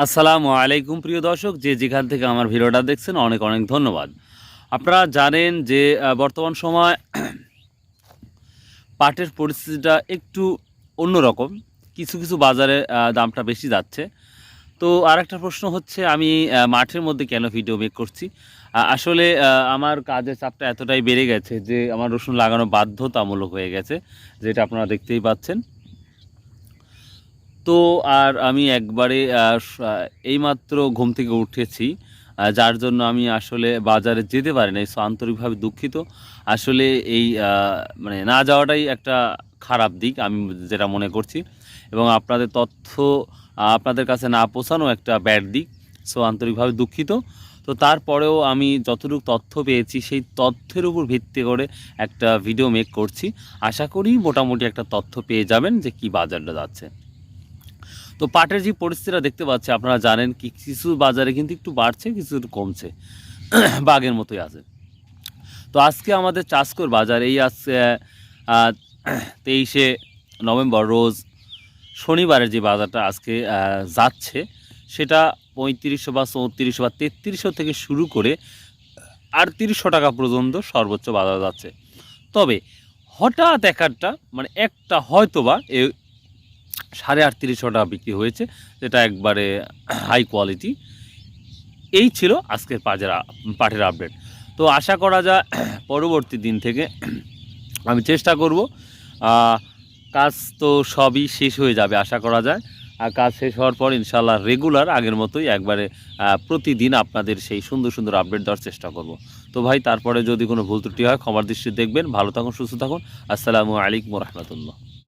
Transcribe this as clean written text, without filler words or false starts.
আসসালামু আলাইকুম প্রিয় দর্শক, যে যেখান থেকে আমার ভিডিওটা দেখছেন অনেক অনেক ধন্যবাদ। আপনারা জানেন যে বর্তমান সময় পাটের পরিস্থিতিটা একটু অন্যরকম। কিছু কিছু বাজারে দামটা বেশি যাচ্ছে। তো আরেকটা প্রশ্ন হচ্ছে, আমি মাঠের মধ্যে কেন ভিডিও মেক করছি? আসলে আমার কাজের চাপটা এতটাই বেড়ে গেছে যে আমার রসুন লাগানো বাধ্যতামূলক হয়ে গেছে, যেটা আপনারা দেখতেই পাচ্ছেন। তো আর আমি একবারে এইমাত্র ঘুম থেকে উঠেছি, যার জন্য আমি আসলে বাজারে যেতে পারি নাই। সো আন্তরিকভাবে দুঃখিত। আসলে এই মানে না যাওয়াটাই একটা খারাপ দিক আমি যেটা মনে করছি, এবং আপনাদের তথ্য আপনাদের কাছে না পৌঁছানো একটা ব্যাড দিক। সো আন্তরিকভাবে দুঃখিত। তো তারপরেও আমি যতটুকু তথ্য পেয়েছি সেই তথ্যের উপর ভিত্তি করে একটা ভিডিও মেক করছি। আশা করি মোটামুটি একটা তথ্য পেয়ে যাবেন যে কি বাজারটা যাচ্ছে। তো পাটের যে পরিস্থিতিটা দেখতে পাচ্ছি, আপনারা জানেন কি কিছু বাজারে কিন্তু একটু বাড়ছে, কিছু একটু কমছে, বাঘের মতোই আছে। তো আজকে আমাদের চাষকর বাজার এই আজকে 23শে নভেম্বর রোজ শনিবারের যে বাজারটা আজকে যাচ্ছে, সেটা 3500 বা 3400 বা 3300 থেকে শুরু করে 3800 টাকা পর্যন্ত সর্বোচ্চ বাজার যাচ্ছে। তবে হঠাৎ একটা মানে একটা হয়তোবা 3850 টাকা বিক্রি হয়েছে, যেটা একবারে হাই কোয়ালিটি। এই ছিল আজকের পাটের আপডেট। তো আশা করা যায় পরবর্তী দিন থেকে আমি চেষ্টা করব। কাজ তো সবই শেষ হয়ে যাবে আশা করা যায়। আর কাজ শেষ হওয়ার পর ইনশাল্লাহ রেগুলার আগের মতোই একবারে প্রতিদিন আপনাদের সেই সুন্দর সুন্দর আপডেট দেওয়ার চেষ্টা করব। তো ভাই, তারপরে যদি কোনো ভুল ত্রুটি হয় ক্ষমার দৃষ্টি দেখবেন। ভালো থাকুন, সুস্থ থাকুন। আসসালামু আলাইকুম রহমতুল্লাহ।